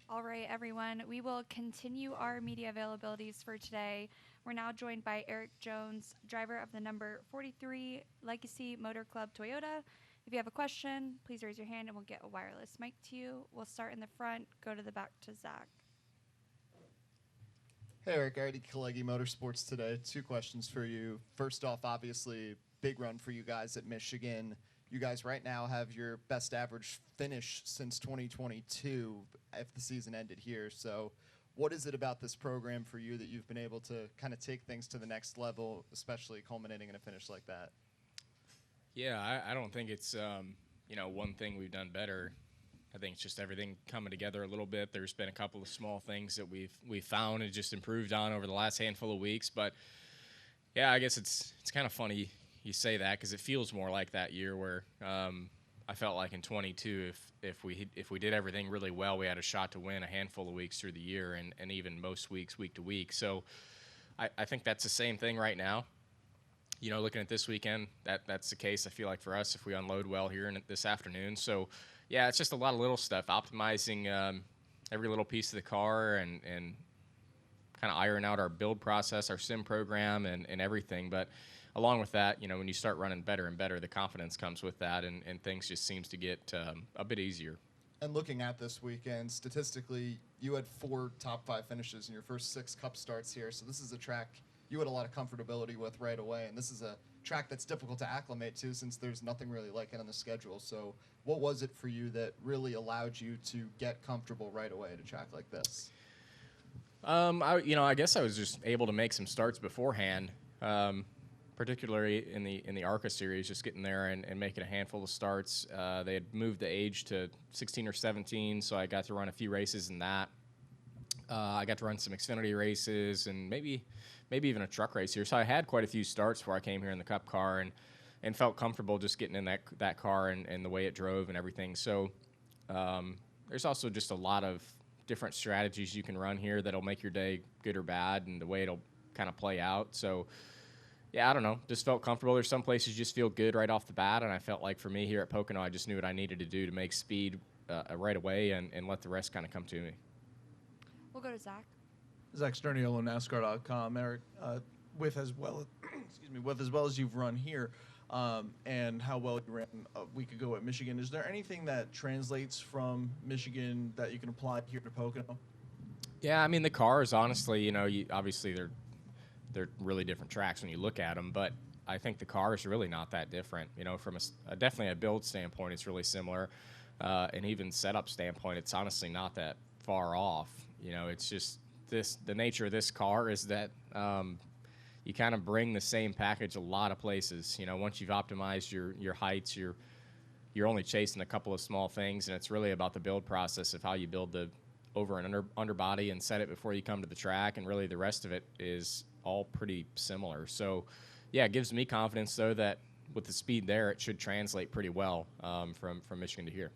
All right, everyone. We will continue our media availabilities for today. We're now joined by Erik Jones, driver of the number 43 Legacy Motor Club Toyota. If you have a question, please raise your hand and we'll get a wireless mic to you. We'll start in the front, go to the back to Zach. Hey, Erik, Kalegi Motorsports today. Two questions for you. First off, obviously, big run for you guys at Michigan. You guys right now have your best average finish since 2022 if the season ended here. So what is it about this program for you that you've been able to kind of take things to the next level, especially culminating in a finish like that? Yeah, I don't think it's, one thing we've done better. I think it's just everything coming together a little bit. There's been a couple of small things that we've found and just improved on over the last handful of weeks. But, yeah, I guess it's kind of funny you say that because it feels more like that year where I felt like in 22 if we did everything really well, we had a shot to win a handful of weeks through the year and even most weeks week to week. So I think that's the same thing right now. Looking at this weekend, that's the case, I feel like, for us if we unload well here this afternoon. So, yeah, it's just a lot of little stuff, optimizing every little piece of the car and kind of iron out our build process, our sim program, and everything. But along with that, when you start running better and better, the confidence comes with that, and things just seems to get a bit easier. And looking at this weekend, statistically, you had 4 top 5 finishes in your first 6 Cup starts here. So this is a track you had a lot of comfortability with right away, and this is a track that's difficult to acclimate to since there's nothing really like it on the schedule. So what was it for you that really allowed you to get comfortable right away at a track like this? I guess I was just able to make some starts beforehand, particularly in the ARCA series, just getting there and making a handful of starts. They had moved the age to 16 or 17, so I got to run a few races in that. I got to run some Xfinity races and maybe even a truck race here. So I had quite a few starts before I came here in the Cup car and felt comfortable just getting in that car and the way it drove and everything. So there's also just a lot of different strategies you can run here that'll make your day good or bad and the way it'll kind of play out. So, yeah, I don't know. Just felt comfortable. There's some places you just feel good right off the bat, and I felt like for me here at Pocono, I just knew what I needed to do to make speed right away and let the rest kind of come to me. We'll go to Zach. Zach Sterniolo, NASCAR.com. Erik, with as well as you've run here, and how well you ran a week ago at Michigan, is there anything that translates from Michigan that you can apply here to Pocono? Yeah, I mean the cars, honestly, obviously they're really different tracks when you look at them, but I think the car is really not that different. From definitely a build standpoint, it's really similar, and even setup standpoint, it's honestly not that far off. It's just the nature of this car is that you kind of bring the same package a lot of places. Once you've optimized your heights, you're only chasing a couple of small things, and it's really about the build process of how you build the over and underbody and set it before you come to the track, and really the rest of it is all pretty similar. So, yeah, it gives me confidence, though, that with the speed there, it should translate pretty well from Michigan to here.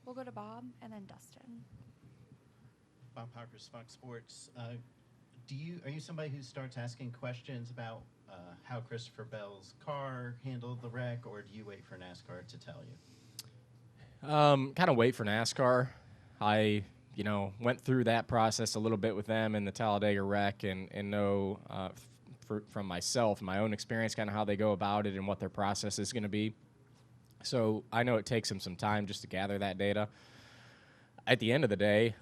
We'll go to Bob and then Dustin. Bob Parker's Fox Sports. Are you somebody who starts asking questions about how Christopher Bell's car handled the wreck, or do you wait for NASCAR to tell you? Kind of wait for NASCAR. I went through that process a little bit with them in the Talladega wreck and know from myself, my own experience, kind of how they go about it and what their process is going to be. So I know it takes them some time just to gather that data. At the end of the day,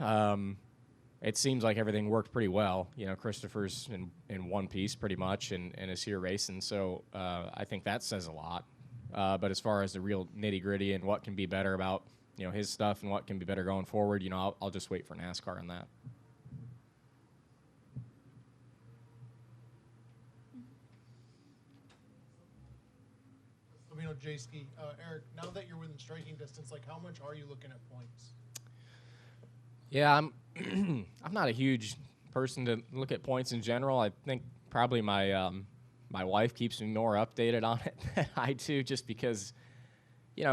it seems like everything worked pretty well. Christopher's in one piece pretty much and is here racing. So I think that says a lot. But as far as the real nitty-gritty and what can be better about his stuff and what can be better going forward, I'll just wait for NASCAR on that. Jayski, Erik, now that you're within striking distance, how much are you looking at points? Yeah, I'm not a huge person to look at points in general. I think probably my wife keeps me more updated on it than I do, just because you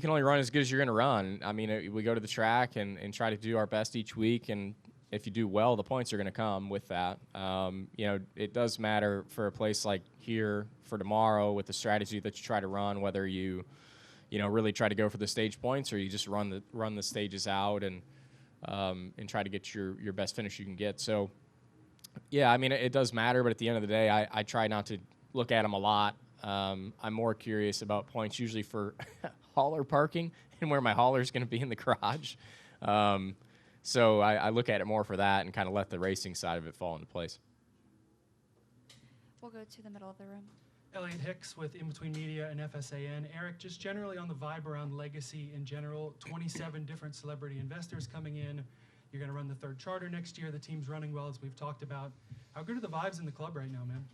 can only run as good as you're going to run. I mean, we go to the track and try to do our best each week, and if you do well, the points are going to come with that. It does matter for a place like here for tomorrow with the strategy that you try to run, whether you really try to go for the stage points, or you just run the stages out and try to get your best finish you can get. So, yeah, I mean, it does matter, but at the end of the day, I try not to look at them a lot. I'm more curious about points usually for hauler parking and where my hauler is going to be in the garage. So I look at it more for that and kind of let the racing side of it fall into place. We'll go to the middle of the room. Elliot Hicks with In Between Media and FSAN. Erik, just generally on the vibe around Legacy in general, 27 different celebrity investors coming in. You're going to run the third charter next year. The team's running well, as we've talked about. How good are the vibes in the club right now, man?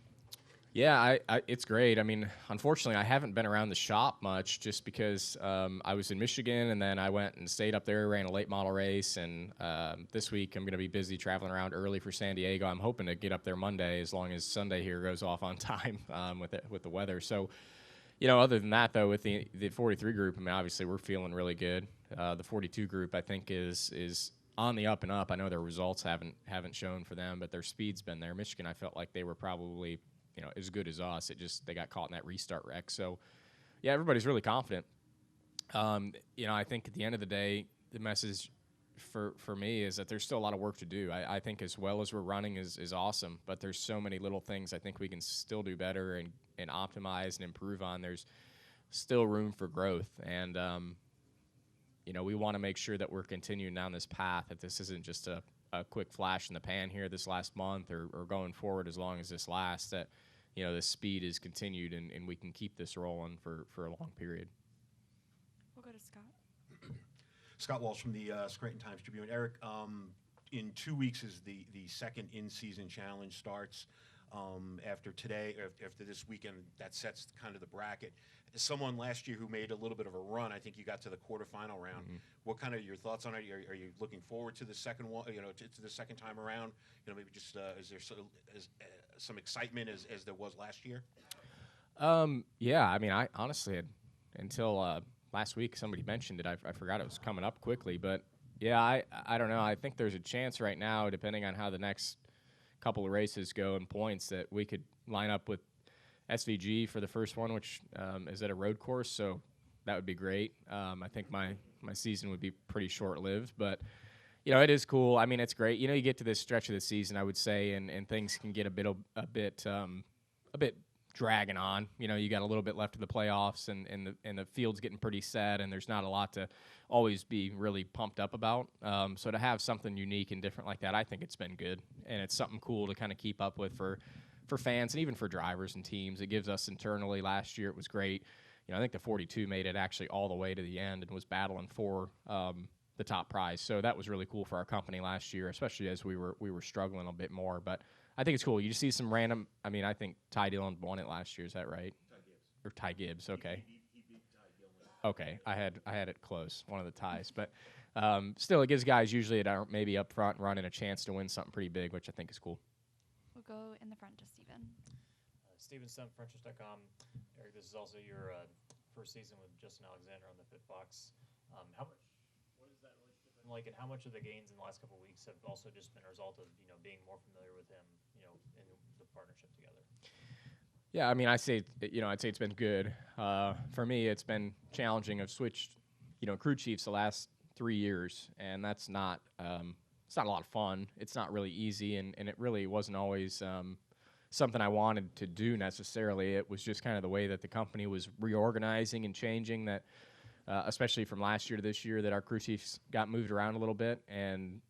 Yeah, it's great. I mean, unfortunately, I haven't been around the shop much just because I was in Michigan, and then I went and stayed up there, ran a late model race, and this week I'm going to be busy traveling around early for San Diego. I'm hoping to get up there Monday as long as Sunday here goes off on time with the weather. So, other than that, though, with the 43 group, I mean, obviously we're feeling really good. The 42 group, I think, is on the up and up. I know their results haven't shown for them, but their speed's been there. Michigan, I felt like they were probably as good as us. They got caught in that restart wreck. So, yeah, everybody's really confident. I think at the end of the day, the message for me is that there's still a lot of work to do. I think as well as we're running is awesome, but there's so many little things I think we can still do better and optimize and improve on. There's still room for growth. And, we want to make sure that we're continuing down this path, that this isn't just a quick flash in the pan here this last month or going forward as long as this lasts, that the speed is continued and we can keep this rolling for a long period. We'll go to Scott. Scott Walsh from the Scranton Times Tribune. Erik, in 2 weeks is the second in-season challenge starts. After today, after this weekend, that sets kind of the bracket. As someone last year who made a little bit of a run, I think you got to the quarterfinal round. Mm-hmm. What kind of your thoughts on it? Are you looking forward to the second one? To the second time around? Maybe just is there some excitement as there was last year? Yeah, I mean, I honestly until last week somebody mentioned it. I forgot it was coming up quickly, but yeah, I don't know. I think there's a chance right now, depending on how the next couple of races go in points, that we could line up with SVG for the first one, which is at a road course, so that would be great. I think my season would be pretty short-lived, but it is cool. I mean, it's great. You get to this stretch of the season, I would say, and things can get a bit dragging on. You got a little bit left of the playoffs, and the field's getting pretty set, and there's not a lot to always be really pumped up about. So to have something unique and different like that, I think it's been good, and it's something cool to kind of keep up with for fans and even for drivers and teams. It gives us internally. Last year it was great. I think the 42 made it actually all the way to the end and was battling for the top prize. So that was really cool for our company last year, especially as we were struggling a bit more. But I think it's cool. You just see some random. I mean, I think Ty Dillon won it last year. Is that right? Ty Gibbs. Or Ty Gibbs. Okay. He beat Ty Dillon. Okay, I had it close, one of the ties, but still, it gives guys usually that aren't maybe up front running a chance to win something pretty big, which I think is cool. We'll go in the front to Steven. Steven Stump, Frenchers.com. Erik, this is also your first season with Justin Alexander on the pit box. What is that relationship been like, and how much of the gains in the last couple of weeks have also just been a result of being more familiar with him, in the partnership together? Yeah, I mean, I'd say it's been good. For me, it's been challenging. I've switched, crew chiefs the last 3 years, and that's not it's not a lot of fun. It's not really easy, and it really wasn't always something I wanted to do necessarily. It was just kind of the way that the company was reorganizing and changing, that especially from last year to this year, that our crew chiefs got moved around a little bit. And,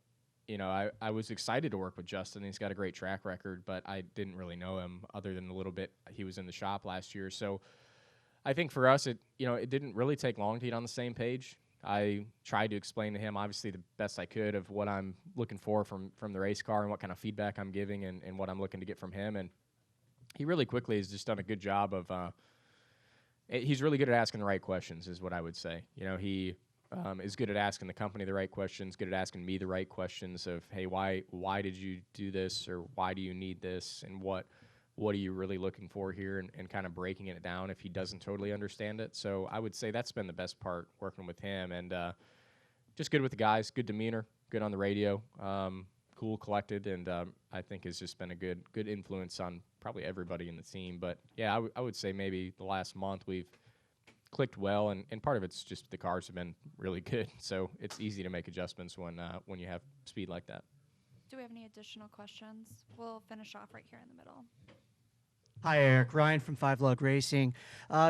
I was excited to work with Justin. He's got a great track record, but I didn't really know him other than the little bit he was in the shop last year. So I think for us, it didn't really take long to get on the same page. I tried to explain to him, obviously, the best I could of what I'm looking for from the race car and what kind of feedback I'm giving and what I'm looking to get from him. And he really quickly has just done a good job of he's really good at asking the right questions, is what I would say. He is good at asking the company the right questions, good at asking me the right questions of, hey, why did you do this, or why do you need this, and what are you really looking for here, and kind of breaking it down if he doesn't totally understand it. So I would say that's been the best part, working with him, and just good with the guys, good demeanor, good on the radio, cool, collected, and I think has just been a good influence on probably everybody in the team. But yeah, I would say maybe the last month we've clicked well, and part of it's just the cars have been really good, so it's easy to make adjustments when you have speed like that. Do we have any additional questions? We'll finish off right here in the middle. Hi, Eric. Ryan from Five Lug Racing.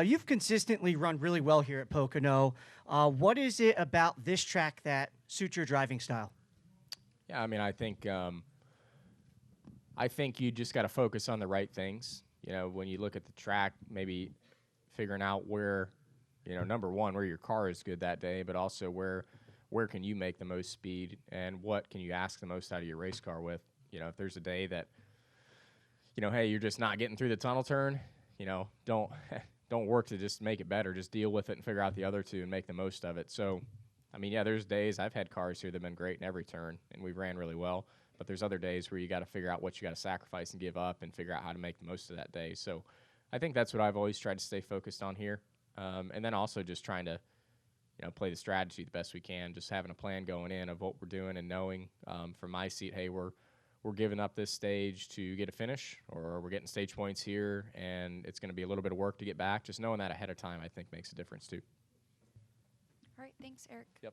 You've consistently run really well here at Pocono. What is it about this track that suits your driving style? Yeah, I mean, I think you just got to focus on the right things. You know, when you look at the track, maybe figuring out where, you know, number one, where your car is good that day, but also where can you make the most speed and what can you ask the most out of your race car with. You know, if there's a day that, you know, hey, you're just not getting through the tunnel turn, you know, don't work to just make it better. Just deal with it and figure out the other two and make the most of it. So, I mean, yeah, there's days I've had cars here that have been great in every turn, and we've ran really well. But there's other days where you got to figure out what you got to sacrifice and give up and figure out how to make the most of that day. So I think that's what I've always tried to stay focused on here. And then also just trying to, you know, play the strategy the best we can, just having a plan going in of what we're doing and knowing from my seat, hey, we're giving up this stage to get a finish, or we're getting stage points here, and it's going to be a little bit of work to get back. Just knowing that ahead of time, I think, makes a difference too. All right, thanks, Erik. Yep.